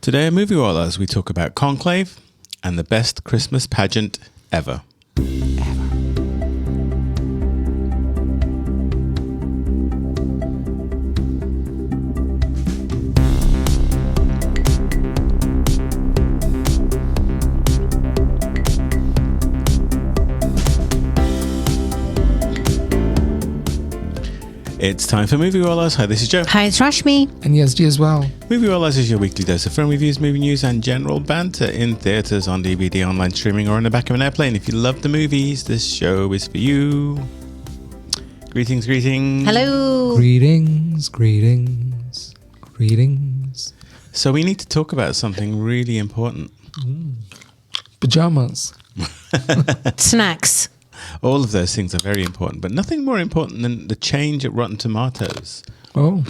Today at Moviewallas, we talk about Conclave and the best Christmas pageant ever. It's time for Moviewallas. Hi, this is Joe. Hi, it's Rashmi. And Yazdi as well. Moviewallas is your weekly dose of film reviews, movie news, and general banter in theatres, on DVD, online streaming, or in the back of an airplane. If you love the movies, this show is for you. Greetings. Hello. Greetings. So we need to talk about something really important. Pajamas. Snacks. All of those things are very important, but nothing more important than the change at Rotten Tomatoes. Oh.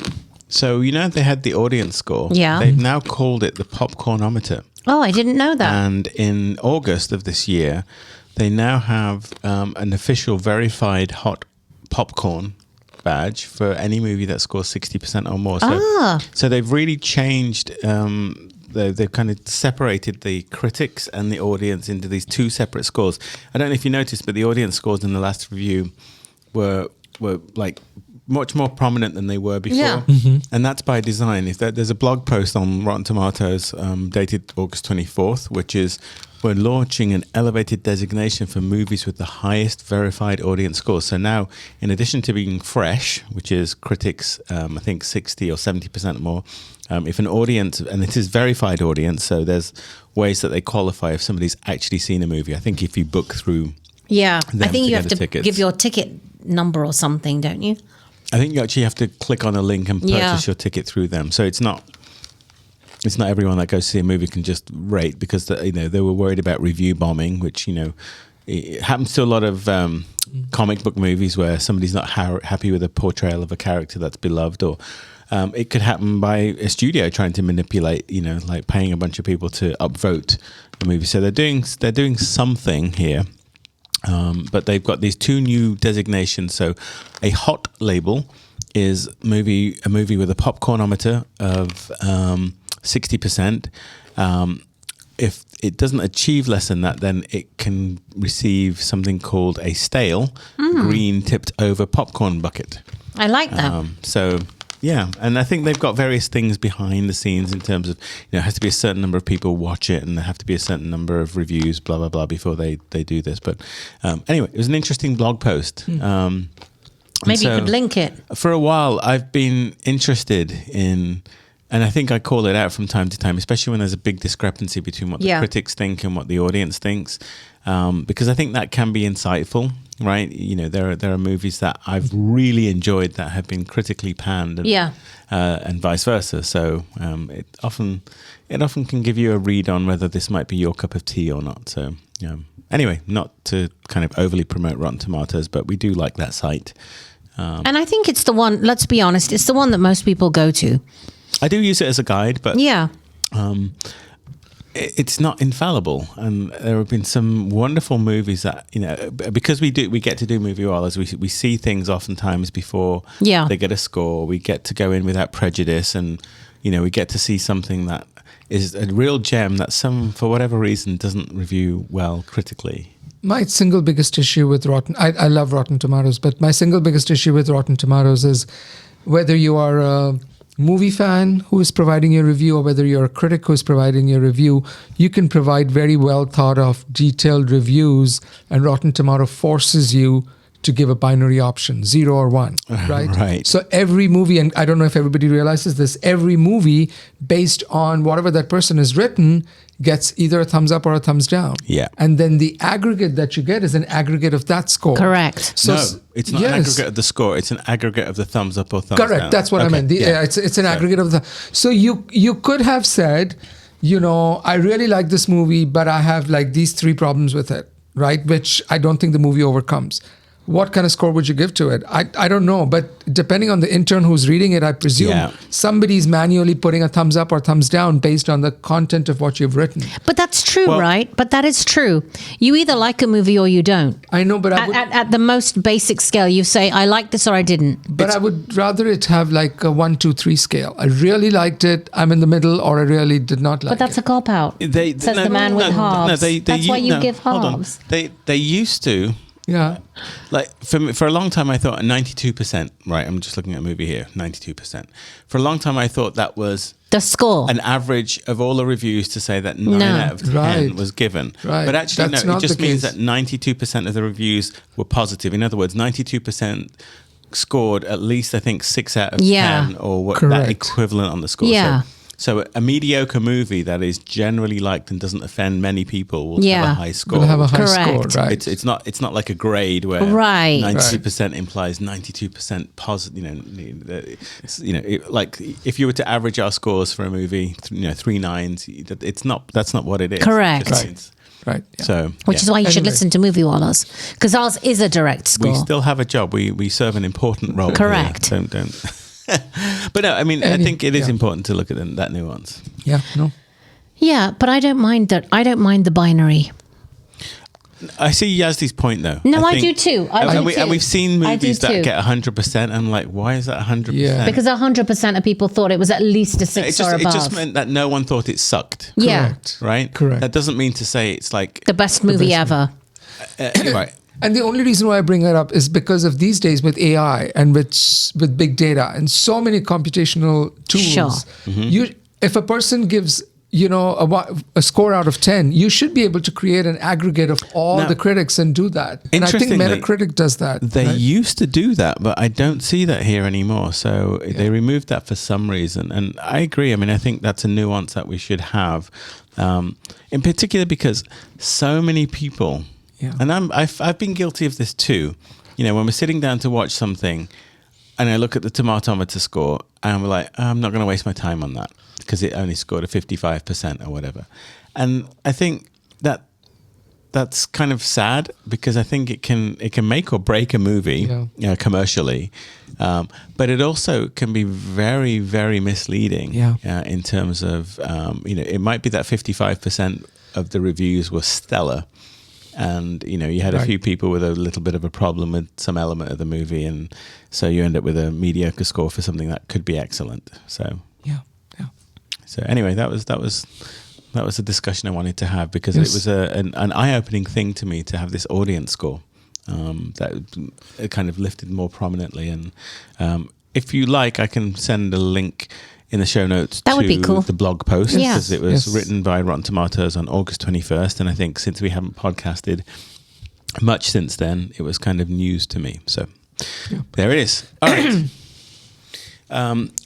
So, they had the audience score. Yeah. They've now called it the Popcornometer. Oh, I didn't know that. And in August of this year, they now have an official verified hot popcorn badge for any movie that scores 60% or more. So they've really changed... They've kind of separated the critics and the audience into these two separate scores. I don't know if you noticed, but the audience scores in the last review were like much more prominent than they were before. Yeah. Mm-hmm. And that's by design. There's a blog post on Rotten Tomatoes dated August 24th, which is we're launching an elevated designation for movies with the highest verified audience scores. So now, in addition to being fresh, which is critics, I think 60 or 70% more, if an audience, and it is verified audience, so there's ways that they qualify if somebody's actually seen a movie. I think if you book through I think you have to tickets. give your ticket number or something, don't you? I think you actually have to click on a link and purchase your ticket through them. So it's not everyone that goes to see a movie can just rate, because they were worried about review bombing, which it happens to a lot of comic book movies where somebody's not happy with a portrayal of a character that's beloved, or it could happen by a studio trying to manipulate, like paying a bunch of people to upvote a movie. So they're doing something here. But they've got these two new designations. So a hot label is a movie with a popcornometer of 60%. If it doesn't achieve less than that, then it can receive something called a stale green tipped over popcorn bucket. I like that. Yeah, and I think they've got various things behind the scenes in terms of, it has to be a certain number of people watch it, and there have to be a certain number of reviews, blah, blah, blah, before they do this. But anyway, it was an interesting blog post. Maybe you could link it. For a while, I've been interested in, and I think I call it out from time to time, especially when there's a big discrepancy between what the critics think and what the audience thinks, because I think that can be insightful. Right, there are movies that I've really enjoyed that have been critically panned, and vice versa. So it often can give you a read on whether this might be your cup of tea or not. So anyway, not to kind of overly promote Rotten Tomatoes, but we do like that site. And I think it's the one. Let's be honest, it's the one that most people go to. I do use it as a guide, but it's not infallible, and there have been some wonderful movies that because we get to do Moviewallas, we see things oftentimes before they get a score. We get to go in without prejudice, and we get to see something that is a real gem that for whatever reason doesn't review well critically. My single biggest issue with I love Rotten Tomatoes, but my single biggest issue with Rotten Tomatoes is whether you are a movie fan who is providing your review or whether you're a critic who is providing your review, you can provide very well thought of, detailed reviews, and Rotten Tomato forces you to give a binary option, 0 or 1, right? Right. So every movie, and I don't know if everybody realizes this, every movie based on whatever that person has written gets either a thumbs up or a thumbs down. Yeah. And then the aggregate that you get is an aggregate of that score. Correct. So, no, it's not an aggregate of the score. It's an aggregate of the thumbs up or thumbs down. Correct. That's what I meant. It's an aggregate of the... So you could have said, I really like this movie, but I have like these 3 problems with it, right? Which I don't think the movie overcomes. what kind of score would you give to it? I don't know, but depending on the intern who's reading it, I presume somebody's manually putting a thumbs up or thumbs down based on the content of what you've written. But that's true, right? But that is true. You either like a movie or you don't. I know, but at the most basic scale, you say, I like this or I didn't. But I would rather it have like a 1, 2, 3 scale. I really liked it, I'm in the middle, or I really did not like it. But that's a cop-out, says the man with halves. That's why you give halves. They used to. Yeah. Like for a long time, I thought 92%, right? I'm just looking at a movie here, 92%. For a long time, I thought that was the score, an average of all the reviews to say that 9 out of 10 was given. Right. But actually, That's no, not it just the means case. that 92% of the reviews were positive. In other words, 92% scored at least, I think, 6 out of 10 or what that equivalent on the score. Yeah. So a mediocre movie that is generally liked and doesn't offend many people will have a high score. Will have a high score, Correct. right? It's not like a grade where 92% implies 92% positive. Like if you were to average our scores for a movie, 3 nines, that's not what it is. Correct. It just means- Right. Yeah. So, Which is why you should listen to Moviewallas, because ours is a direct score. we still have a job. We serve an important role. Correct. Here. Don't. But no, I mean, I think it is important to look at that nuance. Yeah. No. Yeah, but I don't mind that. I don't mind the binary. I see Yazdi's point, though. No, I think- do too. I do too. And we've seen I do movies that too. get 100%. I'm like, why is that 100%? Yeah. Because 100% of people thought it was at least a 6 or above. It just meant that no one thought it sucked. Yeah. Correct. Right? Correct. That doesn't mean to say it's like... The best movie ever. Right. And the only reason why I bring that up is because of these days with AI and with big data and so many computational tools. Sure. Mm-hmm. If a person gives a score out of 10, you should be able to create an aggregate of all the critics and do that. And I think Metacritic does that. They used to do that, but I don't see that here anymore. So they removed that for some reason. And I agree. I mean, I think that's a nuance that we should have, in particular because so many people... Yeah. And I've been guilty of this too. When we're sitting down to watch something and I look at the tomatometer score and we're like, I'm not going to waste my time on that because it only scored a 55% or whatever. And I think that's kind of sad because I think it can make or break a movie commercially. But it also can be very, very misleading in terms of, it might be that 55% of the reviews were stellar. And you had a few people with a little bit of a problem with some element of the movie, and so you end up with a mediocre score for something that could be excellent. So So anyway, that was a discussion I wanted to have because it was an eye-opening thing to me to have this audience score that it kind of lifted more prominently. And if you like, I can send a link in the show notes that would be cool. The blog post because it was Yes. written by Rotten Tomatoes on August 21st, and I think since we haven't podcasted much since then, it was kind of news to me. So there it is. All right.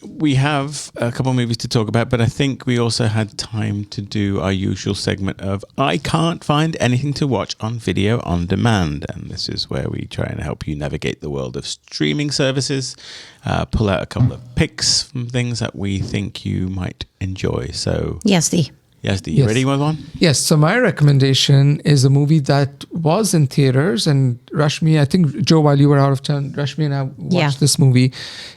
We have a couple of movies to talk about, but I think we also had time to do our usual segment of I can't find anything to watch on video on demand. And this is where we try and help you navigate the world of streaming services, pull out a couple of picks from things that we think you might enjoy. So, Yazdi, you ready with one? Yes. So my recommendation is a movie that was in theaters, and Rashmi, I think, Joe, while you were out of town, Rashmi and I watched this movie.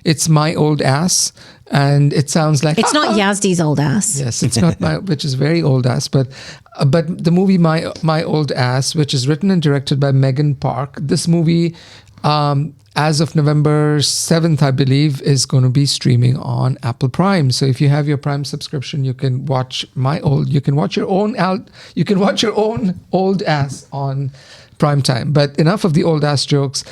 It's My Old Ass, and it sounds like... It's not Yazdi's old ass. Yes, it's not which is very old ass, but the movie My Old Ass, which is written and directed by Megan Park. This movie, as of November 7th, I believe, is going to be streaming on Apple Prime. So if you have your Prime subscription, you can watch your own old ass on Prime Time. But enough of the old ass jokes.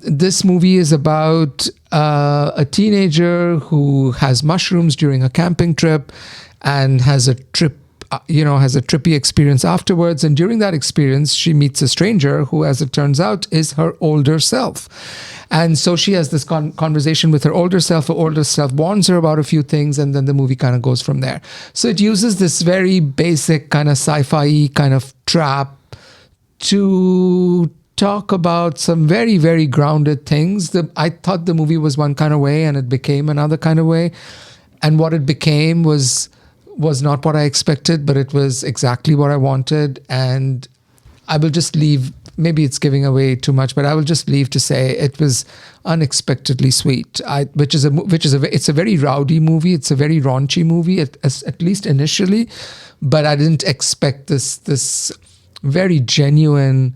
This movie is about a teenager who has mushrooms during a camping trip and has a trippy experience afterwards. And during that experience, she meets a stranger who, as it turns out, is her older self. And so she has this conversation with her older self. Her older self warns her about a few things, and then the movie kind of goes from there. So it uses this very basic kind of sci-fi kind of trap to talk about some very, very grounded things. I thought the movie was one kind of way, and it became another kind of way. And what it became was not what I expected, but it was exactly what I wanted. And I will just leave maybe it's giving away too much, but I will just leave to say it was unexpectedly sweet. It's a very rowdy movie. It's a very raunchy movie, at least initially, but I didn't expect this very genuine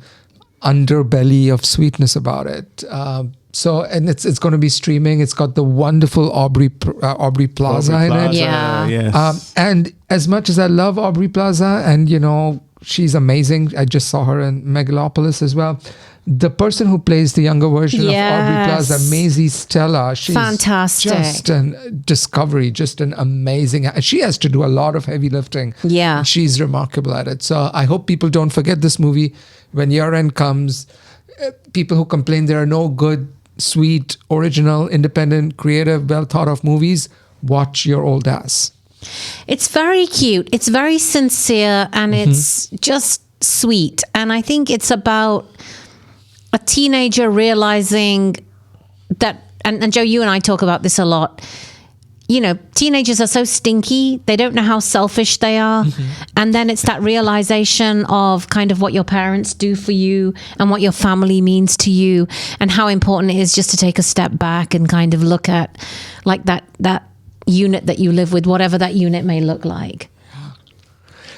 underbelly of sweetness about it. And it's going to be streaming. It's got the wonderful Aubrey Plaza in it. Yeah. Yes. And as much as I love Aubrey Plaza, and she's amazing. I just saw her in Megalopolis as well. The person who plays the younger version of Aubrey Plaza, Maisie Stella, she's fantastic. Just a discovery, just an amazing. She has to do a lot of heavy lifting. Yeah. She's remarkable at it. So I hope people don't forget this movie when year end comes. People who complain there are no good, sweet, original, independent, creative, well thought of movies, watch your old ass. It's very cute. It's very sincere, and it's just sweet. And I think it's about a teenager realizing that, and Joe, you and I talk about this a lot. Teenagers are so stinky. They don't know how selfish they are. And then it's that realization of kind of what your parents do for you and what your family means to you, and how important it is just to take a step back and kind of look at like that unit that you live with, whatever that unit may look like.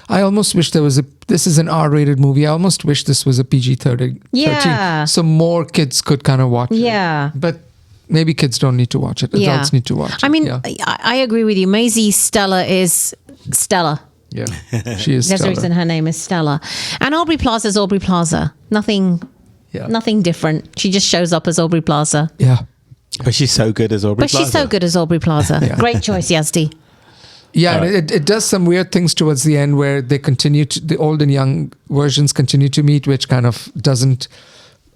I almost wish this is an R-rated movie. I almost wish this was a PG-13. Yeah. So more kids could kind of watch it. Yeah. But maybe kids don't need to watch it. Adults need to watch it. I mean, I agree with you. Maisie Stella is Stella. Yeah, she is There's a Stella. reason her name is Stella. And Aubrey Plaza is Aubrey Plaza. Nothing different. She just shows up as Aubrey Plaza. Yeah. But she's so good as Aubrey Plaza. She's so good as Aubrey Plaza. Great choice, Yazdi. Yeah, and it does some weird things towards the end where the old and young versions continue to meet, which kind of doesn't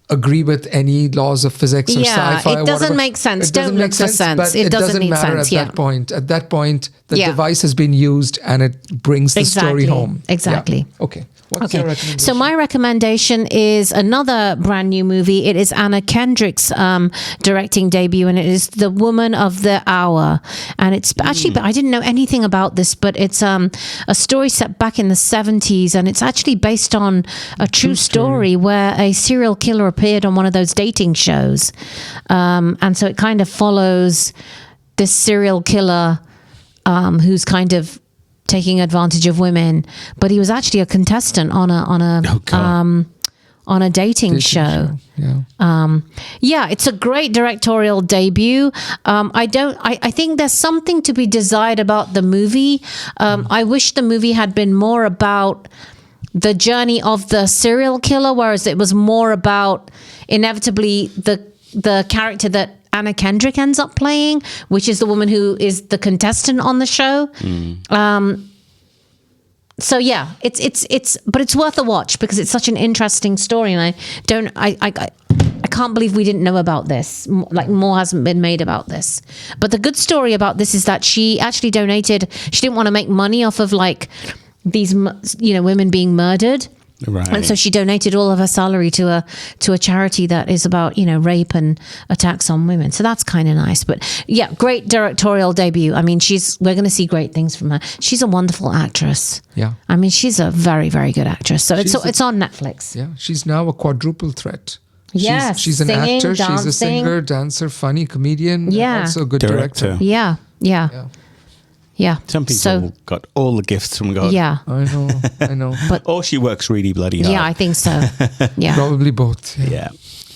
agree with any laws of physics or sci-fi. It doesn't make sense. It doesn't Don't make look for sense. But It doesn't doesn't make matter sense. at that point. At that point, the device has been used and it brings the story home. Exactly. Yeah. Okay. What's your recommendation? So my recommendation is another brand new movie. It is Anna Kendrick's directing debut, and it is The Woman of the Hour. And it's actually, I didn't know anything about this, but it's a story set back in the 70s, and it's actually based on a true story where a serial killer appeared on one of those dating shows. And so it kind of follows this serial killer who's kind of taking advantage of women, but he was actually a contestant on a dating show. Yeah. It's a great directorial debut. I think there's something to be desired about the movie. I wish the movie had been more about the journey of the serial killer, whereas it was more about inevitably the character that Anna Kendrick ends up playing, which is the woman who is the contestant on the show. So yeah, but it's worth a watch because it's such an interesting story, and I can't believe we didn't know about this. Like, more hasn't been made about this. But the good story about this is that she actually donated. She didn't want to make money off of like these, women being murdered. Right. And so she donated all of her salary to a charity that is about, rape and attacks on women. So that's kind of nice. But yeah, great directorial debut. I mean, we're going to see great things from her. She's a wonderful actress. Yeah. I mean, she's a very, very good actress. So it's on Netflix. Yeah. She's now a quadruple threat. Yes. She's an singing, actor. dancing. She's a singer, dancer, funny comedian. Yeah. And also a good director. Yeah. Some people got all the gifts from God. Yeah. I know. But or she works really bloody hard. yeah, I think so. Yeah. Probably both. Yeah.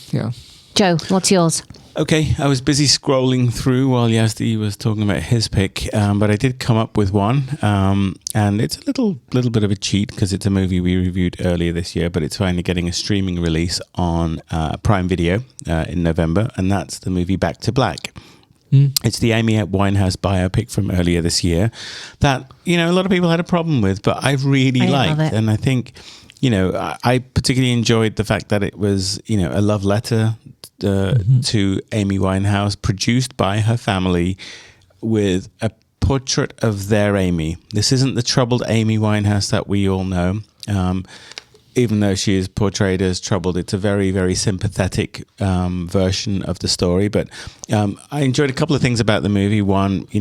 Yeah. Joe, what's yours? Okay, I was busy scrolling through while Yazdi was talking about his pick, but I did come up with one, and it's a little bit of a cheat because it's a movie we reviewed earlier this year, but it's finally getting a streaming release on Prime Video in November, and that's the movie Back to Black. It's the Amy Winehouse biopic from earlier this year that, a lot of people had a problem with, but I really liked. And I think, I particularly enjoyed the fact that it was, a love letter to Amy Winehouse, produced by her family with a portrait of their Amy. This isn't the troubled Amy Winehouse that we all know. Even though she is portrayed as troubled, it's a very, very sympathetic version of the story. But I enjoyed a couple of things about the movie. One, for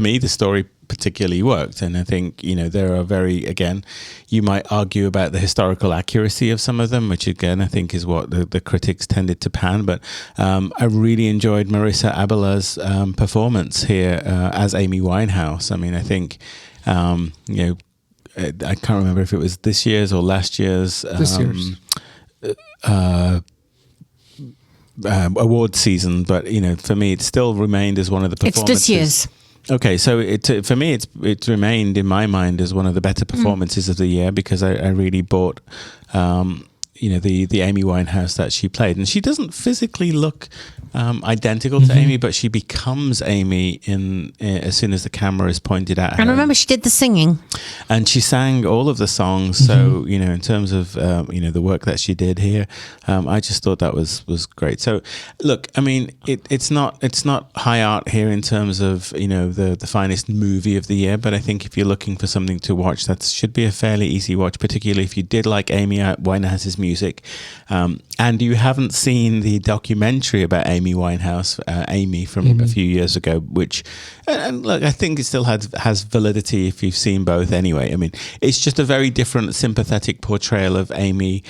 me, the story particularly worked. And I think, there are again, you might argue about the historical accuracy of some of them, which again, I think is what the critics tended to pan. But I really enjoyed Marissa Abelar's performance here as Amy Winehouse. I mean, I think, I can't remember if it was this year's or last year's. Award season, but for me it still remained as one of the performances. It's this year's. Okay, so for me it's remained in my mind as one of the better performances of the year, because I really bought the Amy Winehouse that she played, and she doesn't physically look identical to Amy, but she becomes Amy as soon as the camera is pointed at her. And I remember she did the singing, and she sang all of the songs. So in terms of the work that she did here, I just thought that was great. So look, I mean, it's not high art here in terms of the finest movie of the year, but I think if you're looking for something to watch, that should be a fairly easy watch, particularly if you did like Amy Winehouse's music, and you haven't seen the documentary about Amy Winehouse, Amy from a few years ago, which, and look, I think it still has validity if you've seen both anyway. I mean, it's just a very different, sympathetic portrayal of Amy,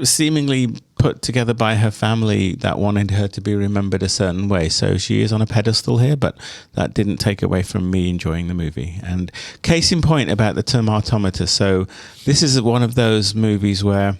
seemingly put together by her family that wanted her to be remembered a certain way. So she is on a pedestal here, but that didn't take away from me enjoying the movie. And case in point about the Tomatometer. So this is one of those movies where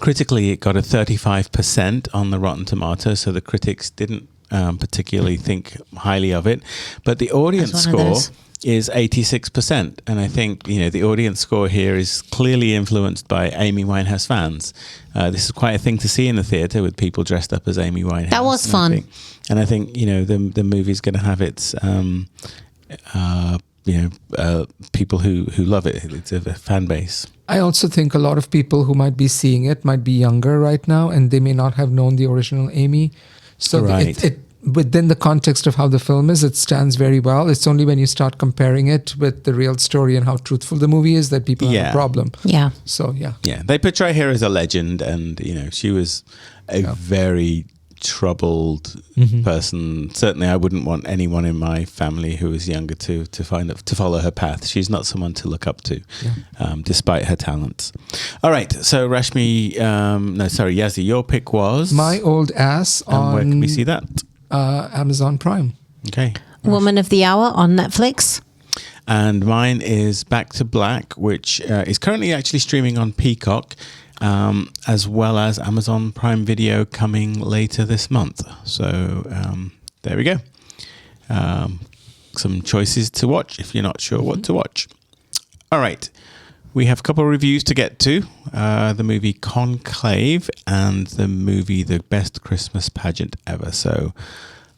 critically it got a 35% on the Rotten Tomatoes, so the critics didn't particularly think highly of it. But the audience score is 86%. And I think, the audience score here is clearly influenced by Amy Winehouse fans. This is quite a thing to see in the theatre, with people dressed up as Amy Winehouse. That was fun. I think the movie's going to have its people who love it. It's a fan base. I also think a lot of people who might be seeing it might be younger right now, and they may not have known the original Amy. So it within the context of how the film is, it stands very well. It's only when you start comparing it with the real story and how truthful the movie is that people have a problem. Yeah. So, yeah. Yeah, they portray her as a legend, and, she was a very troubled person. Certainly I wouldn't want anyone in my family who is younger to follow her path. She's not someone to look up to, despite her talents. All right, so Rashmi, Yazdi, your pick was My Old Ass on, where can we see that? Amazon Prime. Okay. Woman of the Hour on Netflix. And mine is Back to Black, which is currently actually streaming on Peacock, as well as Amazon Prime Video coming later this month. So there we go. Some choices to watch if you're not sure what to watch. All right. We have a couple of reviews to get to. The movie Conclave and the movie The Best Christmas Pageant Ever. So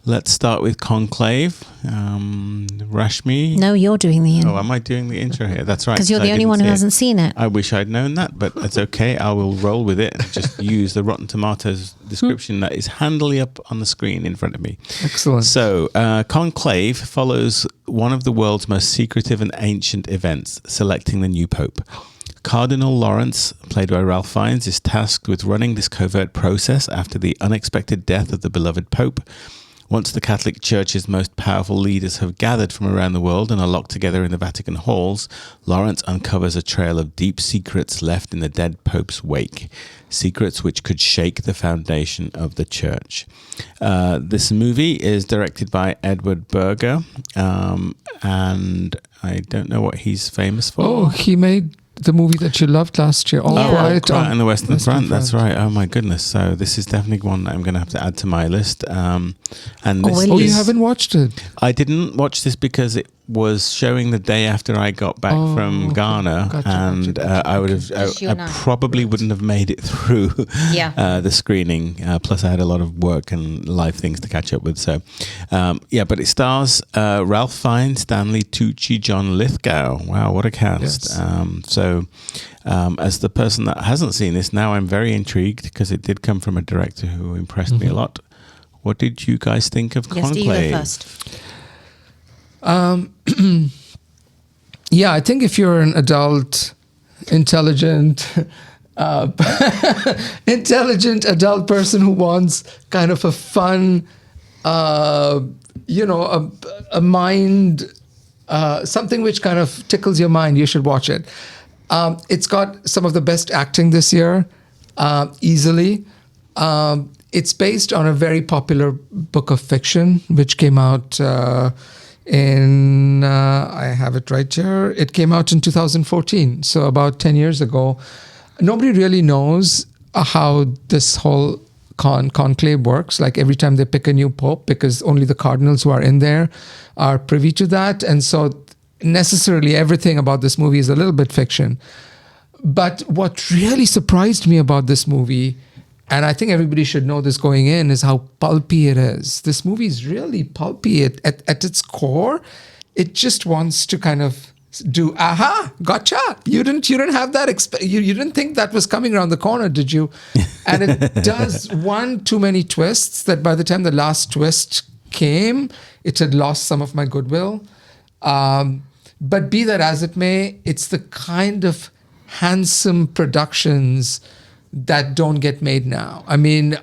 let's start with Conclave. Rashmi? No, you're doing the intro. Oh, am I doing the intro here? That's right. Because you're the only one who hasn't seen it. I wish I'd known that, but that's okay. I will roll with it and just use the Rotten Tomatoes description that is handily up on the screen in front of me. Excellent. So, Conclave follows one of the world's most secretive and ancient events, selecting the new pope. Cardinal Lawrence, played by Ralph Fiennes, is tasked with running this covert process after the unexpected death of the beloved pope. Once the Catholic Church's most powerful leaders have gathered from around the world and are locked together in the Vatican halls, Lawrence uncovers a trail of deep secrets left in the dead Pope's wake. Secrets which could shake the foundation of the Church. This movie is directed by Edward Berger, and I don't know what he's famous for. Oh, he made the movie that you loved last year, All Quiet on the Western Front. That's right. Oh my goodness! So this is definitely one that I'm going to have to add to my list. And this you haven't watched it? I didn't watch this because it was showing the day after I got back from Ghana, gotcha. I probably wouldn't have made it through the screening. Plus, I had a lot of work and live things to catch up with. So, but it stars Ralph Fiennes, Stanley Tucci, John Lithgow. Wow, what a cast! Yes. As the person that hasn't seen this, now I'm very intrigued because it did come from a director who impressed me a lot. What did you guys think of Conclave? Yes, you go first. I think if you're an adult, intelligent adult person who wants kind of a fun, a mind something which kind of tickles your mind, you should watch it. It's got some of the best acting this year, easily. It's based on a very popular book of fiction, which came out I have it right here. It came out in 2014, so about 10 years ago. Nobody really knows how this whole conclave works. Like every time they pick a new pope, because only the cardinals who are in there are privy to that. And so necessarily everything about this movie is a little bit fiction. But what really surprised me about this movie, and I think everybody should know this going in, is how pulpy it is. This movie is really pulpy. At its core, it just wants to kind of do, aha, gotcha. You didn't have that. You didn't think that was coming around the corner, did you? And it does one too many twists that by the time the last twist came, it had lost some of my goodwill. But be that as it may, it's the kind of handsome productions that don't get made now. I mean,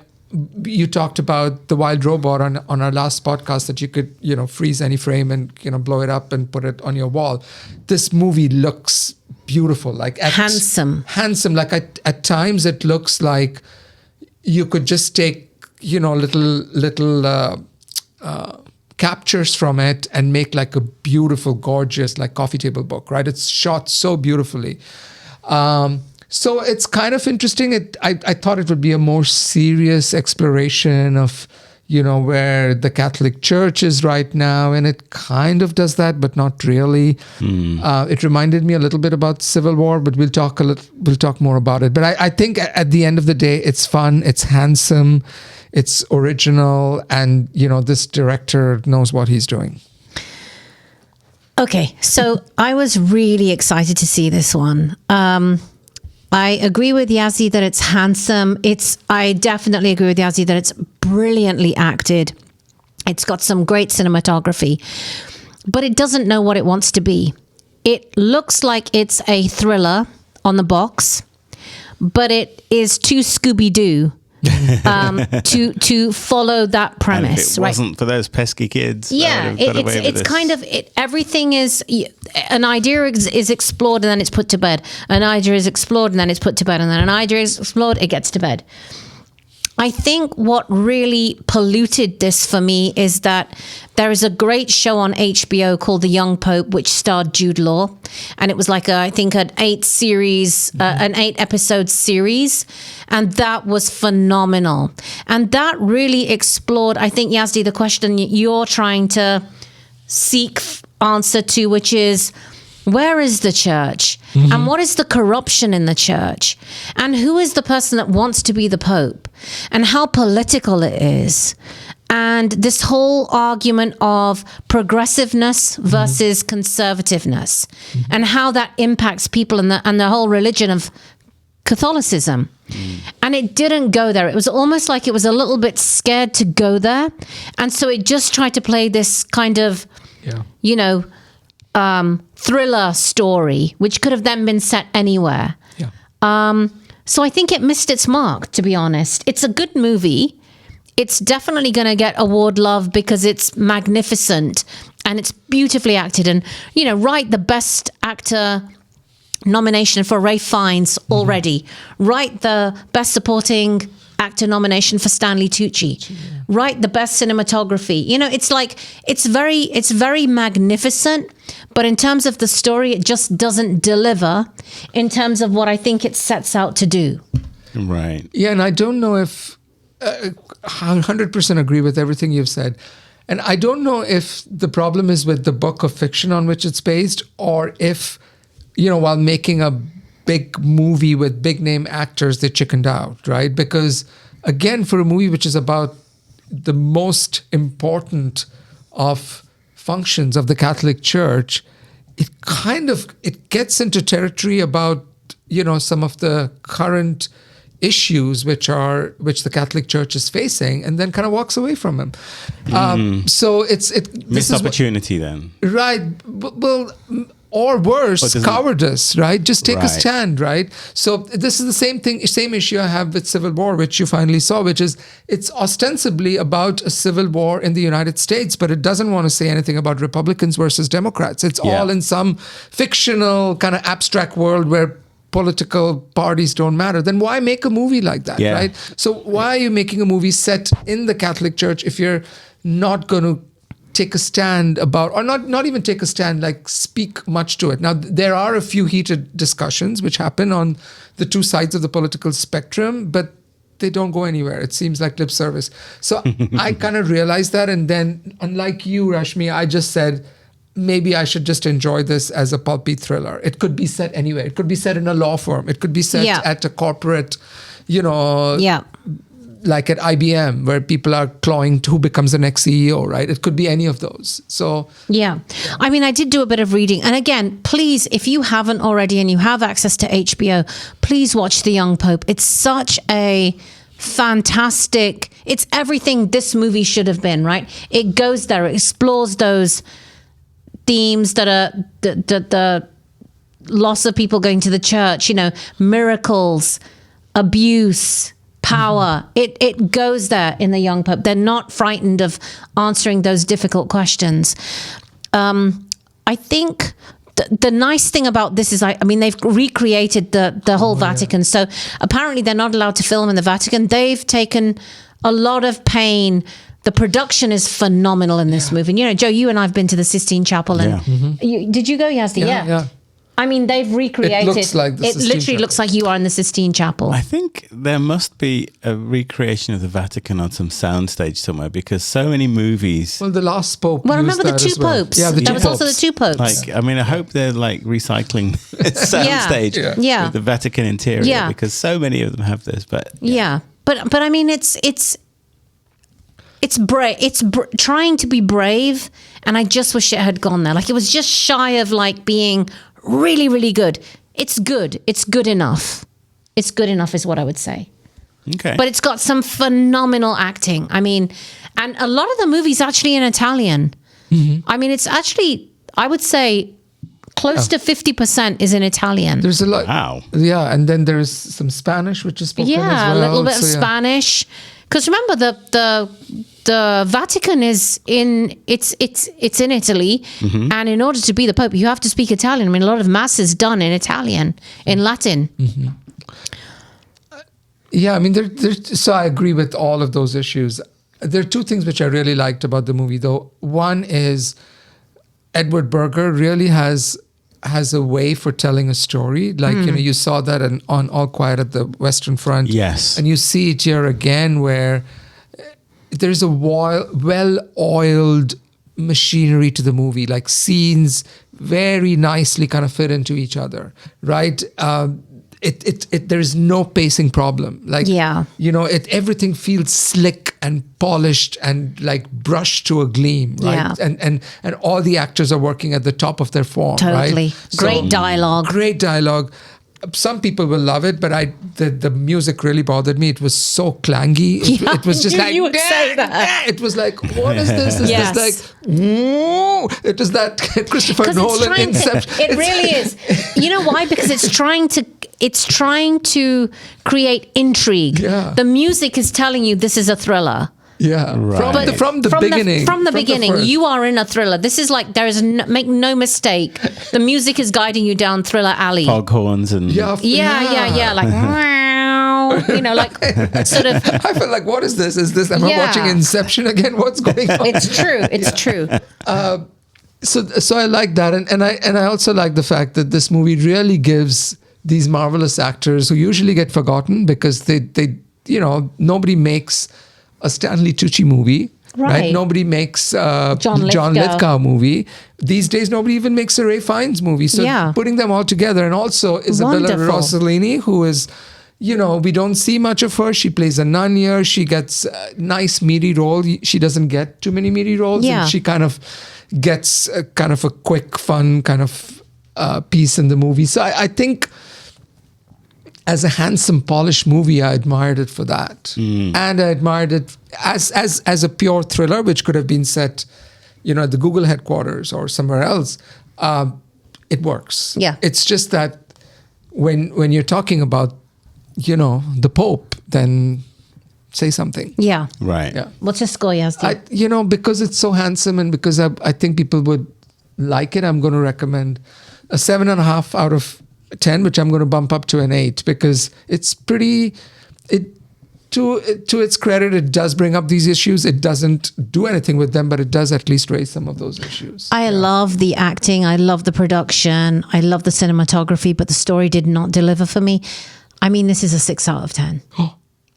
you talked about the wild robot on our last podcast, that you could, freeze any frame and, blow it up and put it on your wall. This movie looks beautiful, like handsome. Like at times it looks like you could just take, little captures from it and make like a beautiful, gorgeous, like coffee table book, right? It's shot so beautifully. So it's kind of interesting. I thought it would be a more serious exploration of, where the Catholic Church is right now. And it kind of does that, but not really. It reminded me a little bit about Civil War, but we'll talk more about it. But I think at the end of the day, it's fun, it's handsome, it's original. And, this director knows what he's doing. Okay, so I was really excited to see this one. I agree with Yazdi that it's handsome. I definitely agree with Yazdi that it's brilliantly acted. It's got some great cinematography, but it doesn't know what it wants to be. It looks like it's a thriller on the box, but it is too Scooby-Doo to follow that premise. And if it wasn't for those pesky kids, it's kind of everything is an idea is explored and then it's put to bed. An idea is explored and then it's put to bed, and then an idea is explored, it gets to bed. I think what really polluted this for me is that there is a great show on HBO called The Young Pope, which starred Jude Law. And it was like, an 8-episode series. And that was phenomenal. And that really explored, I think, Yazdi, the question you're trying to seek answer to, which is, where is the church? Mm-hmm. And what is the corruption in the church? And who is the person that wants to be the Pope? And how political it is. And this whole argument of progressiveness versus conservativeness, and how that impacts people and the whole religion of Catholicism. And it didn't go there. It was almost like it was a little bit scared to go there. And so it just tried to play this kind of, thriller story, which could have then been set anywhere. Yeah. So I think it missed its mark, to be honest. It's a good movie. It's definitely going to get award love because it's magnificent and it's beautifully acted. And, right, the best actor nomination for Ralph Fiennes already. Right, the best supporting actor nomination for Stanley Tucci. Right, the best cinematography. It's very magnificent, but in terms of the story, it just doesn't deliver in terms of what I think it sets out to do. Right. Yeah, and I don't know if I 100% agree with everything you've said. And I don't know if the problem is with the book of fiction on which it's based, or if, while making a big movie with big name actors, they chickened out, right? Because again, for a movie which is about the most important of functions of the Catholic Church, it gets into territory about, some of the current issues which the Catholic Church is facing, and then kind of walks away from them. So it's missed opportunity then. Right. Well, or worse, But doesn't- cowardice, right? Just take a Right. stand, right? So this is the same issue I have with Civil War, which you finally saw, which is it's ostensibly about a civil war in the United States, but it doesn't want to say anything about Republicans versus Democrats. It's Yeah. all in some fictional kind of abstract world where political parties don't matter. Then why make a movie like that, Yeah. right? So why are you making a movie set in the Catholic Church if you're not going to take a stand about, or not even take a stand, like speak much to it? Now, there are a few heated discussions which happen on the two sides of the political spectrum, but they don't go anywhere. It seems like lip service. So I kind of realized that. And then, unlike you, Rashmi, I just said, maybe I should just enjoy this as a pulpy thriller. It could be set anywhere. It could be set in a law firm. It could be set Yeah. at a corporate, you know, Yeah. like at IBM, where people are clawing to who becomes the next CEO, right? It could be any of those. So Yeah. I mean, I did do a bit of reading. And again, please, if you haven't already and you have access to HBO, please watch The Young Pope. It's such a fantastic, it's everything this movie should have been, right? It goes there, it explores those themes that are the loss of people going to the church, you know, miracles, abuse, power. It goes there in The Young Pope. They're not frightened of answering those difficult questions. I think the nice thing about this is, I mean, they've recreated the whole Vatican. So apparently they're not allowed to film in the Vatican. They've taken a lot of pain. The production is phenomenal in this movie. And, you know, Joe, you and I have been to the Sistine Chapel. And did you go, Yazdi? yeah. I mean, they've recreated. It looks like the it Sistine literally Chapel. looks like you are in the Sistine Chapel. I think there must be a recreation of the Vatican on some soundstage somewhere, because so many movies. Well, the last Pope. Well, used remember the that two as well. popes? Yeah, the There two was popes. also the two popes. Like, I mean, I hope they're like recycling soundstage Yeah. with the Vatican interior, Yeah. because so many of them have this. But Yeah, but I mean, it's brave. Trying to be brave, and I just wish it had gone there. Like, it was just shy of like being really, really good. It's good. It's good enough. It's good enough is what I would say. okay, But it's got some phenomenal acting. I mean, and a lot of the movie's actually in Italian. I mean, it's actually, I would say, close to 50% is in Italian. There's a lot. Wow. Yeah, and then there's some Spanish, which is spoken as Yeah, well. a little bit of So, yeah. Spanish. Because remember, the Vatican is in it's in Italy, and in order to be the Pope, you have to speak Italian. I mean, a lot of mass is done in Italian, in Latin. Yeah, I mean, so I agree with all of those issues. There are two things which I really liked about the movie, though. One is Edward Berger really has a way for telling a story. Like, you know, you saw that on All Quiet at the Western Front. Yes. And you see it here again, where there's a well-oiled machinery to the movie, like scenes very nicely kind of fit into each other, right? There's no pacing problem. Like, Yeah. you know, everything feels slick and polished and like brushed to a gleam, right? Yeah. And all the actors are working at the top of their form, Totally. right? Great dialogue. Great dialogue. Some people will love it, but the music really bothered me. It was so clangy. Yeah, It was just I knew like, you would say that. It was like, what is this? Is Yes. this like, ooh, it is that Christopher Nolan Inception. It really is. You know why? Because it's trying to create intrigue. Yeah. The music is telling you this is a thriller. Yeah, Right. from the beginning. From the beginning, first. you are in a thriller. This is like, there is make no mistake. The music is guiding you down thriller alley. foghorns and Yeah, like meow, you know, like sort of. I felt like, what is this? Am I Yeah. watching Inception again? What's going on? It's true. It's true. So I like that, and I also like the fact that this movie really gives these marvelous actors who usually get forgotten because they you know, nobody makes a Stanley Tucci movie. Right. Nobody makes John Lithgow movie. These days, nobody even makes a Ray Fiennes movie. So Yeah. putting them all together, and also Isabella Wonderful. Rossellini, who is, you know, we don't see much of her. She plays a nun here. She gets a nice meaty role. She doesn't get too many meaty roles. Yeah. And she kind of gets kind of a quick, fun kind of piece in the movie. So I think, as a handsome, polished movie, I admired it for that, and I admired it as a pure thriller, which could have been set, you know, at the Google headquarters or somewhere else. it works. Yeah. It's just that when you're talking about, the Pope, then say something. Yeah. Right. Yeah. What's your score, Yazdi? Because it's so handsome and because I think people would like it, I'm going to recommend a 7.5 out of 10, which I'm going to bump up to an 8 because it's pretty. To its credit, it does bring up these issues. It doesn't do anything with them, but it does at least raise some of those issues. I love the acting. I love the production. I love the cinematography, but the story did not deliver for me. I mean, this is a 6 out of 10.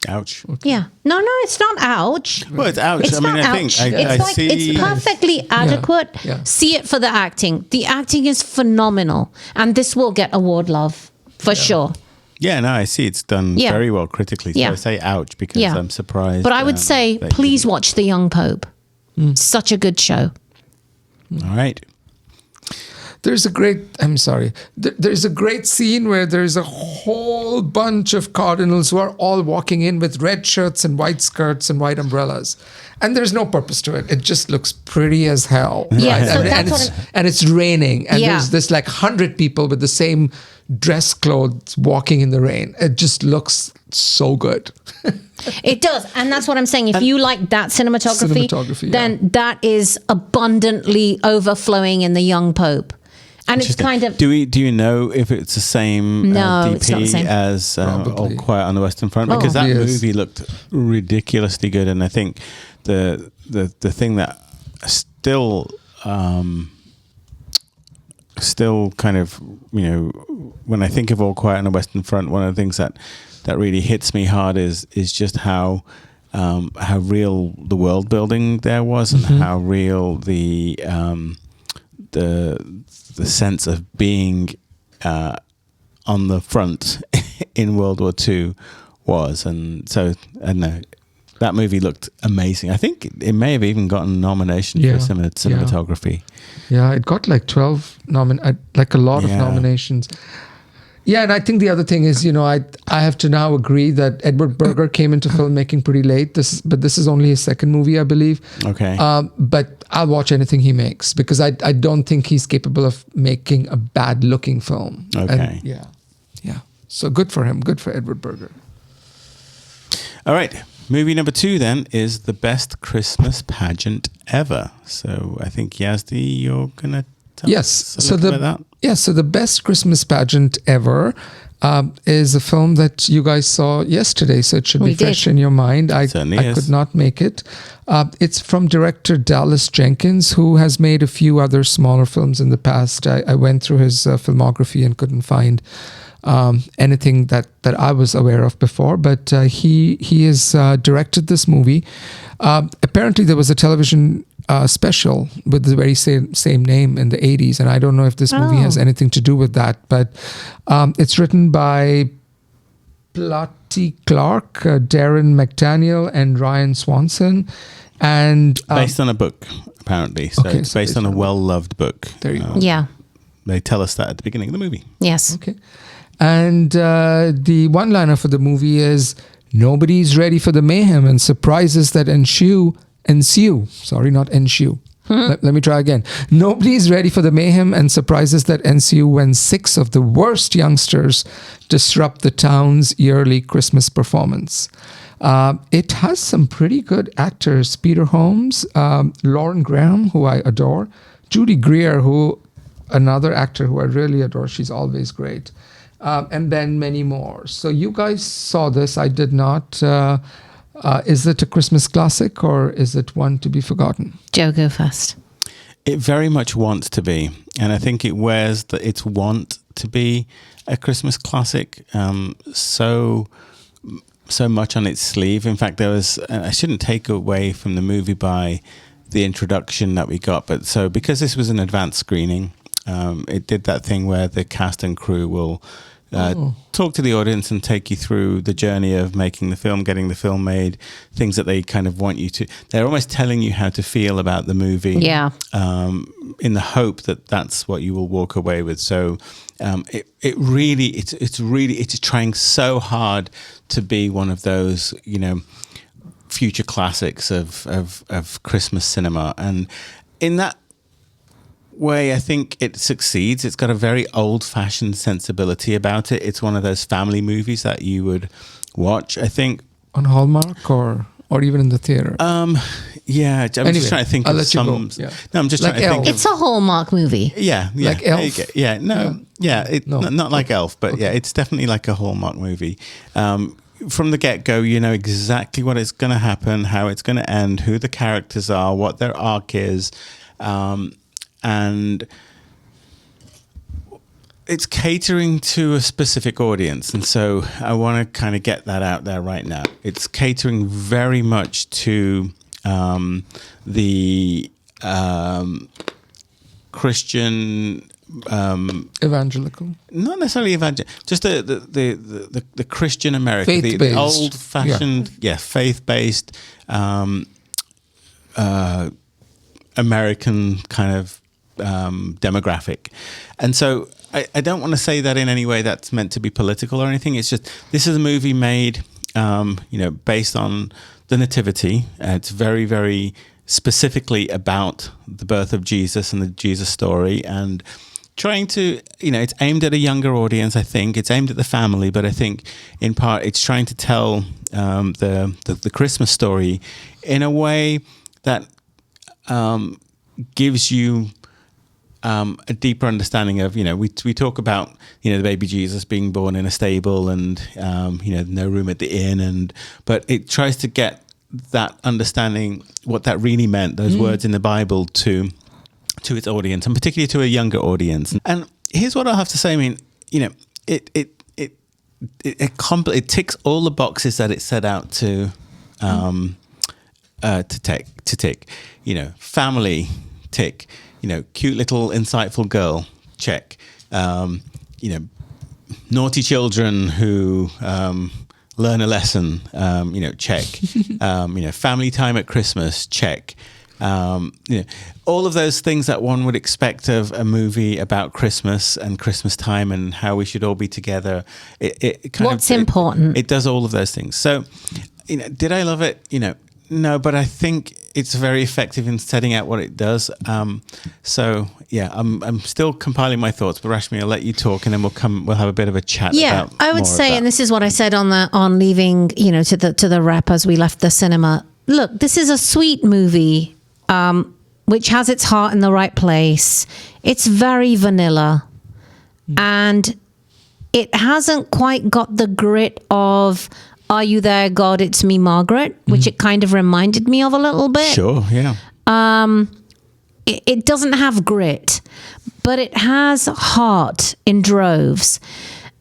Ouch. Yeah. No, it's not ouch. Well, it's ouch. It's not ouch. It's perfectly adequate. Yeah. See it for the acting. The acting is phenomenal. And this will get award love for sure. Yeah, no, I see it's done very well critically. So I say ouch because I'm surprised. But I would say, please watch The Young Pope. Such a good show. All right. There's a great scene where there's a whole bunch of cardinals who are all walking in with red shirts and white skirts and white umbrellas. And there's no purpose to it. It just looks pretty as hell. Yeah, right? so and it's raining. And Yeah. there's this 100 people with the same dress clothes walking in the rain. It just looks so good. It does. And that's what I'm saying. If you like that cinematography, then that is abundantly overflowing in The Young Pope. And it's kind of... Do you know if it's the same No, it's not the DP same. as All Quiet on the Western Front? Oh. Because that Yes. movie looked ridiculously good, and I think the thing that still kind of, when I think of All Quiet on the Western Front, one of the things that really hits me hard is just how real the world building there was, and how real the sense of being on the front in World War II was. And so, I don't know, that movie looked amazing. I think it may have even gotten a nomination for cinematography. Yeah, it got 12 a lot of nominations. Yeah, and I think the other thing is, I have to now agree that Edward Berger came into filmmaking pretty late. But this is only his second movie, I believe. Okay. But I'll watch anything he makes because I don't think he's capable of making a bad-looking film. Okay. And yeah. So good for him. Good for Edward Berger. All right. Movie number 2 then is The Best Christmas Pageant Ever. So I think, Yazdi, you're going to tell us a little bit about that. Yeah, so The Best Christmas Pageant Ever is a film that you guys saw yesterday, so it should be fresh in your mind. I could not make it. It's from director Dallas Jenkins, who has made a few other smaller films in the past. I went through his filmography and couldn't find anything that I was aware of before, but he has directed this movie. Apparently there was a television special with the very same name in the 80s, and I don't know if this movie has anything to do with that, but it's written by Platty Clark, Darren McDaniel, and Ryan Swanson, and based on a book, apparently. So it's based on a well-loved book. There you go. Yeah. They tell us that at the beginning of the movie. Yes. Okay. And the one-liner for the movie is, "Nobody's ready for the mayhem and surprises that ensue." Sorry, not ensue. Let me try again. Nobody's ready for the mayhem and surprises that ensue when 6 of the worst youngsters disrupt the town's yearly Christmas performance. It has some pretty good actors. Peter Holmes, Lauren Graham, who I adore, Judy Greer, another actor who I really adore. She's always great. And then many more. So you guys saw this. I did not. Is it a Christmas classic or is it one to be forgotten? Joe, go first. It very much wants to be. And I think it wears its want to be a Christmas classic so much on its sleeve. In fact, I shouldn't take away from the movie by the introduction that we got, but so because this was an advanced screening, it did that thing where the cast and crew will talk to the audience and take you through the journey of making the film, getting the film made, things that they kind of want you to. They're almost telling you how to feel about the movie. Yeah. In the hope that that's what you will walk away with. So it's trying so hard to be one of those, future classics of Christmas cinema, and in that way, I think it succeeds. It's got a very old-fashioned sensibility about it. It's one of those family movies that you would watch, I think. On Hallmark or even in the theater? Yeah, I'm just trying to think of some... Yeah. No, I'm just Like trying to think Elf. of... It's a Hallmark movie. Yeah. Like Elf? Yeah, no. Yeah, No. Not like Elf, but yeah, it's definitely like a Hallmark movie. From the get-go, you know exactly what is going to happen, how it's going to end, who the characters are, what their arc is, and it's catering to a specific audience. And so I want to kind of get that out there right now. It's catering very much to the Christian... evangelical. Not necessarily evangelical, just the Christian America, the Faith-based. old-fashioned, faith-based American kind of demographic. And so I don't want to say that in any way that's meant to be political or anything. It's just, this is a movie made, based on the Nativity. It's very, very specifically about the birth of Jesus and the Jesus story, and trying to, it's aimed at a younger audience, I think. It's aimed at the family, but I think in part it's trying to tell the Christmas story in a way that gives you a deeper understanding of, we talk about, the baby Jesus being born in a stable and, no room at the inn, but it tries to get that understanding, what that really meant, those words in the Bible to its audience, and particularly to a younger audience. And here's what I'll have to say. I mean, it ticks all the boxes that it set out to tick. Family, tick. Cute little insightful girl, check. Naughty children who learn a lesson, check. Family time at Christmas, check. All of those things that one would expect of a movie about Christmas and Christmas time and how we should all be together. What's important? It does all of those things. So, did I love it? No, but I think it's very effective in setting out what it does. I'm still compiling my thoughts, but Rashmi, I'll let you talk, and then we'll have a bit of a chat. Yeah, I would say, and this is what I said on leaving, to the wrap as we left the cinema. Look, this is a sweet movie, which has its heart in the right place. It's very vanilla, and it hasn't quite got the grit of "Are You There, God? It's Me, Margaret," which it kind of reminded me of a little bit. Sure, yeah. It doesn't have grit, but it has heart in droves.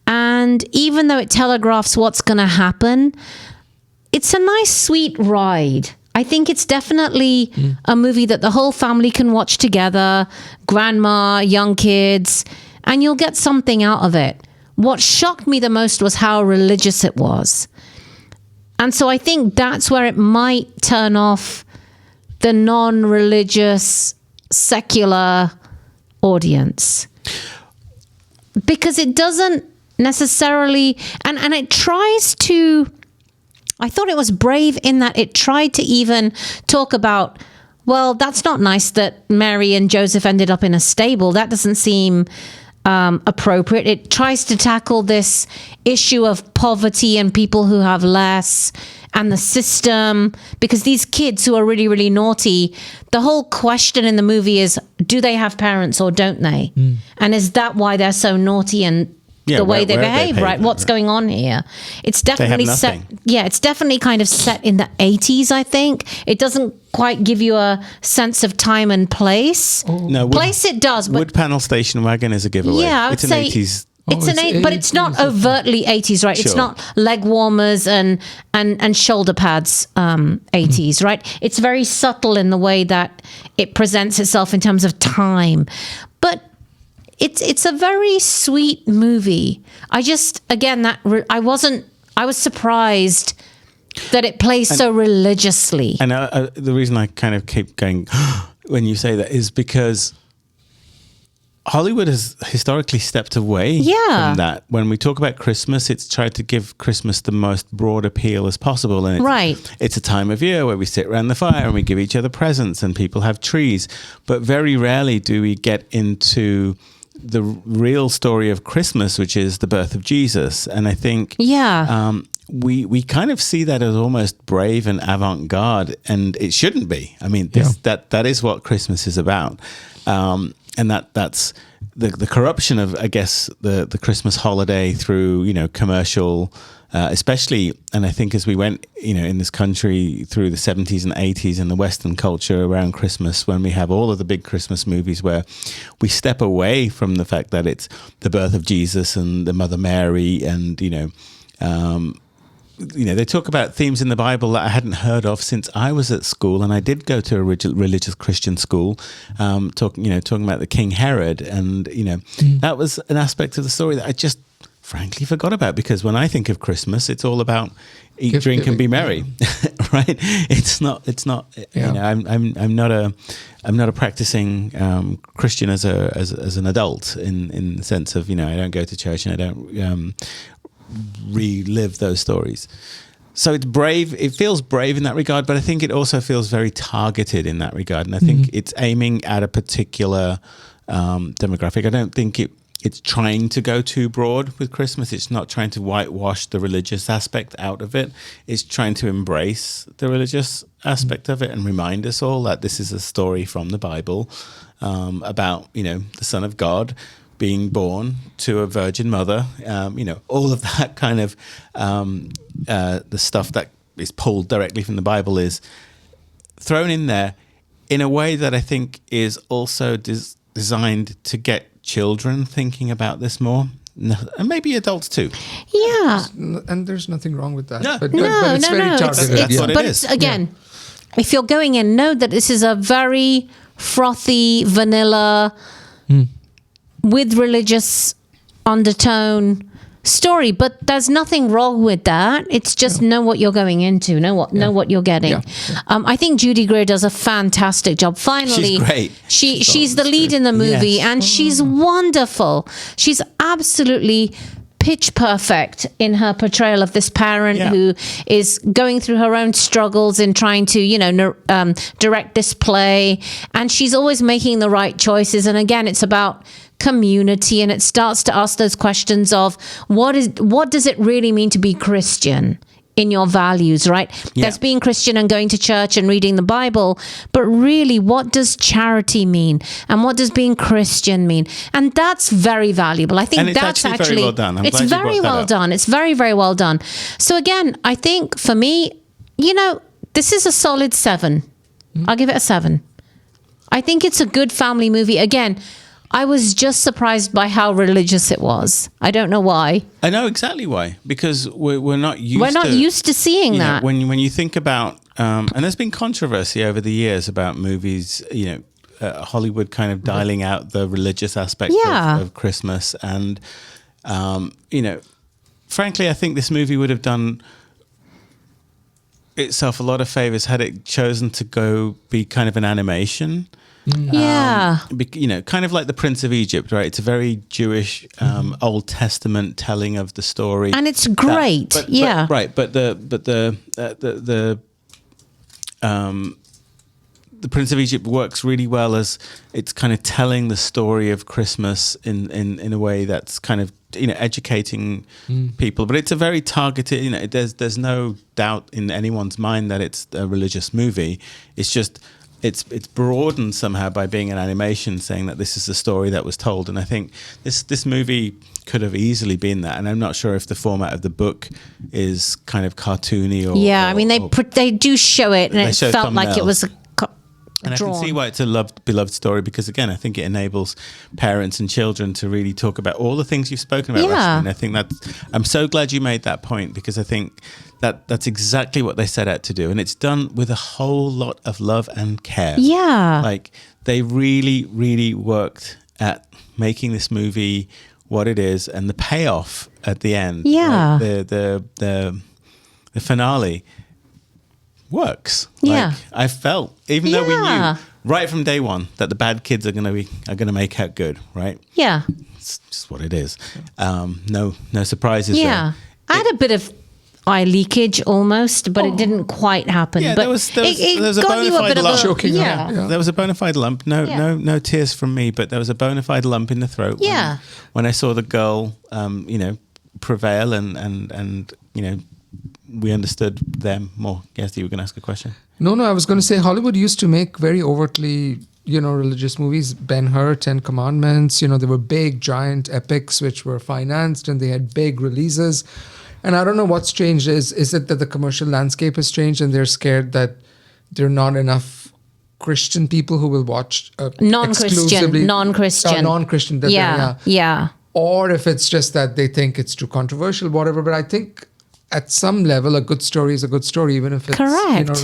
And even though it telegraphs what's going to happen, it's a nice, sweet ride. I think it's definitely a movie that the whole family can watch together, grandma, young kids, and you'll get something out of it. What shocked me the most was how religious it was. And so I think that's where it might turn off the non-religious, secular audience. Because it doesn't necessarily, and it tries to, I thought it was brave in that it tried to even talk about, well, that's not nice that Mary and Joseph ended up in a stable. That doesn't seem appropriate. It tries to tackle this issue of poverty and people who have less, and the system, because these kids who are really, really naughty, the whole question in the movie is, do they have parents or don't they? And is that why they're so naughty and the way they behave, right? What's going on here? It's definitely set. Yeah, it's definitely kind of set in the 80s, I think. It doesn't quite give you a sense of time and place. No, place it does, but wood panel station wagon is a giveaway. Yeah, I would it's say an 80s. But it's not overtly 80s, right? Sure. It's not leg warmers and shoulder pads 80s, right? It's very subtle in the way that it presents itself in terms of time. But it's a very sweet movie. I just, again, I was surprised that it plays so religiously. And the reason I kind of keep going when you say that is because Hollywood has historically stepped away from that. When we talk about Christmas, it's tried to give Christmas the most broad appeal as possible. And it's a time of year where we sit around the fire and we give each other presents and people have trees. But very rarely do we get into the real story of Christmas, which is the birth of Jesus. And I think we kind of see that as almost brave and avant-garde, and it shouldn't be. I mean, that is what Christmas is about. And that's the corruption of, I guess, the Christmas holiday through, you know, commercial, especially, and I think as we went, you know, in this country through the 70s and 80s and the Western culture around Christmas, when we have all of the big Christmas movies where we step away from the fact that it's the birth of Jesus and the Mother Mary and, they talk about themes in the Bible that I hadn't heard of since I was at school, and I did go to a religious Christian school, talking about the King Herod, and that was an aspect of the story that I just frankly forgot about, because when I think of Christmas, it's all about eat, drink, and be merry, right? It's not. I'm not a practicing Christian as an adult in the sense of I don't go to church and I don't relive those stories. So it's brave. It feels brave in that regard, but I think it also feels very targeted in that regard. And I think it's aiming at a particular demographic. I don't think it's trying to go too broad with Christmas. It's not trying to whitewash the religious aspect out of it. It's trying to embrace the religious aspect of it and remind us all that this is a story from the Bible about, the Son of God being born to a virgin mother, all of that kind of the stuff that is pulled directly from the Bible is thrown in there in a way that I think is also designed to get children thinking about this more, and maybe adults too. Yeah, and there's nothing wrong with that. No, but it's very targeted. But it's, again, if you're going in, know that this is a very frothy, vanilla, with religious undertone story, but there's nothing wrong with that. It's just know what you're going into, know what you're getting. I think Judy Greer does a fantastic job. Finally, she's great. She's the lead in the movie, and she's wonderful. She's absolutely pitch perfect in her portrayal of this parent who is going through her own struggles in trying to, direct this play, and she's always making the right choices. And again, it's about community, and it starts to ask those questions of what does it really mean to be Christian in your values, right? There's being Christian and going to church and reading the Bible, but really, what does charity mean? And what does being Christian mean? And that's very valuable. I think that's actually very well done. It's very well done. It's very, very well done. So again, I think for me, this is a solid 7. I'll give it a 7. I think it's a good family movie. Again, I was just surprised by how religious it was. I don't know why. I know exactly why. Because we're not used to seeing that. When you think about, and there's been controversy over the years about movies, Hollywood kind of dialing out the religious aspect of Christmas. And, frankly, I think this movie would have done itself a lot of favors had it chosen to go be kind of an animation. Kind of like the Prince of Egypt, right? It's a very Jewish Old Testament telling of the story, and it's great. But the Prince of Egypt works really well as it's kind of telling the story of Christmas in a way that's kind of educating people. But it's a very targeted. There's no doubt in anyone's mind that it's a religious movie. It's just. It's broadened somehow by being an animation, saying that this is the story that was told. And I think this movie could have easily been that. And I'm not sure if the format of the book is kind of cartoony or... Yeah, they do show it, and it felt like it was and I can see why it's a beloved story, because, again, I think it enables parents and children to really talk about all the things you've spoken about, Rashmi. And I think I'm so glad you made that point, because I think that's exactly what they set out to do. And it's done with a whole lot of love and care. Yeah. Like, they really, really worked at making this movie what it is, and the payoff at the end. Yeah. Like the finale works. Yeah. Like, I felt, even though we knew right from day one that the bad kids are going to make out good, right? Yeah. It's just what it is. No surprises Yeah. there. I had a bit of eye leakage almost, but it didn't quite happen. Yeah, but there was a got bona you a fide bit of lump. a Choking on yeah. it, yeah. There was a bona fide lump. No tears from me, but there was a bona fide lump in the throat. Yeah. When I saw the girl, prevail and we understood them more. Yes, you were going to ask a question. No, I was going to say Hollywood used to make very overtly, religious movies. Ben-Hur, 10 Commandments, they were big, giant epics which were financed and they had big releases. And I don't know what's changed. Is it that the commercial landscape has changed and they're scared that there are not enough Christian people who will watch Non-Christian. Non-Christian. Yeah. Or if it's just that they think it's too controversial, whatever. But I think at some level, a good story is a good story, even if it's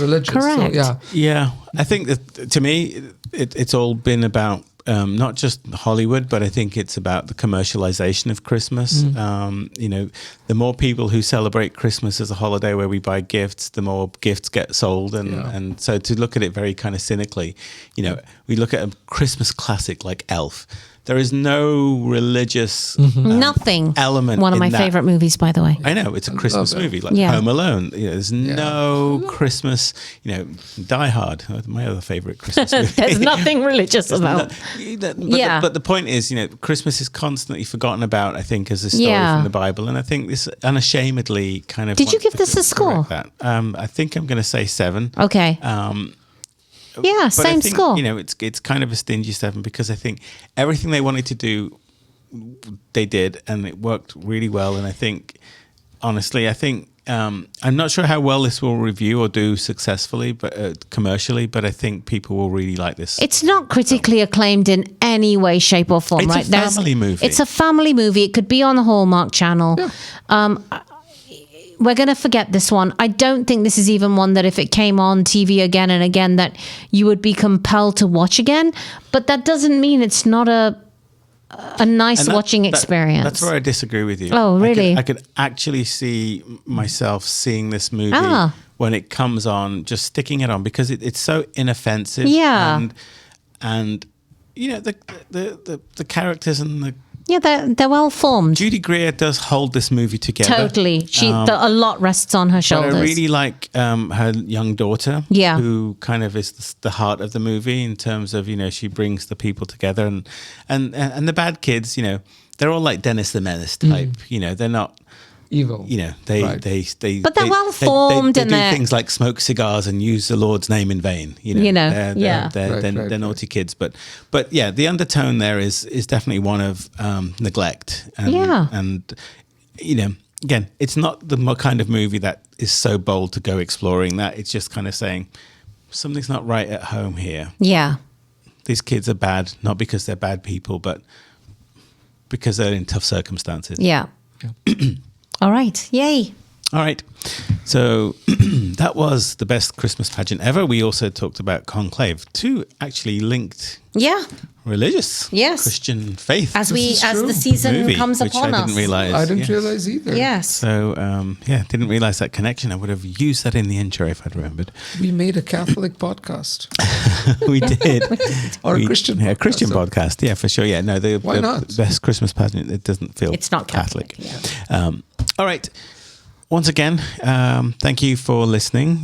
religious. Correct. So, Yeah, I think that to me, it's all been about not just Hollywood, but I think it's about the commercialization of Christmas. The more people who celebrate Christmas as a holiday where we buy gifts, the more gifts get sold. And so to look at it very kind of cynically, we look at a Christmas classic like Elf. There is no religious nothing element. One of my in that. favorite movies, by the way. I know it's a Christmas movie, like Home Alone. There's no Christmas. Die Hard, my other favorite Christmas movie. There's nothing religious about. But the point is, Christmas is constantly forgotten about. I think as a story from the Bible, and I think this unashamedly kind of. Did you give this a score? That. I think I'm going to say 7. Okay. But same I think, score. It's kind of a stingy 7 because I think everything they wanted to do, they did, and it worked really well. And I think, honestly, I'm not sure how well this will review or do successfully, but commercially. But I think people will really like this. It's not critically acclaimed in any way, shape, or form. It's a family movie. It's a family movie. It could be on the Hallmark Channel. Yeah. We're going to forget this one. I don't think this is even one that if it came on TV again and again that you would be compelled to watch again. But that doesn't mean it's not a nice watching experience. That's where I disagree with you. Oh, really? I could actually see myself seeing this movie when it comes on, just sticking it on because it's so inoffensive. Yeah. And the characters and the they're well formed. Judy Greer does hold this movie together. Totally. A lot rests on her shoulders. But I really like her young daughter, who kind of is the heart of the movie in terms of, she brings the people together. And the bad kids, they're all like Dennis the Menace type. They're not evil. They but they're well formed and they do things like smoke cigars and use the Lord's name in vain. They're naughty kids. But the undertone there is definitely one of neglect. And again, it's not the kind of movie that is so bold to go exploring that. It's just kind of saying something's not right at home here. Yeah, these kids are bad not because they're bad people, but because they're in tough circumstances. Yeah. All right. Yay. All right. So that was the best Christmas pageant ever. We also talked about Conclave, 2 actually linked religious Christian faith. As the season comes upon us. I didn't realize. I didn't realize either. Yes. So, didn't realize that connection. I would have used that in the intro if I'd remembered. We made a Catholic podcast. We did. Or a Christian podcast. Yeah, a Christian podcast. Yeah, for sure. Yeah, no, the best Christmas pageant, it doesn't feel it's not Catholic. Yeah. All right. Once again, thank you for listening.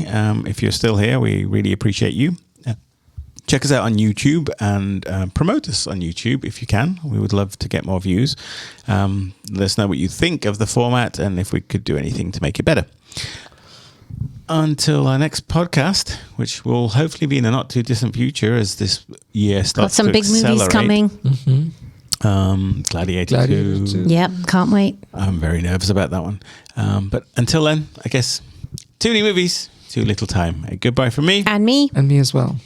If you're still here, we really appreciate you. Check us out on YouTube and promote us on YouTube if you can. We would love to get more views. Let us know what you think of the format and if we could do anything to make it better. Until our next podcast, which will hopefully be in the not too distant future as this year starts to accelerate. Got some big movies coming. Mm-hmm. Gladiator 2. Yep, can't wait. I'm very nervous about that one. But until then, I guess too many movies, too little time. Goodbye from me. And me. And me as well.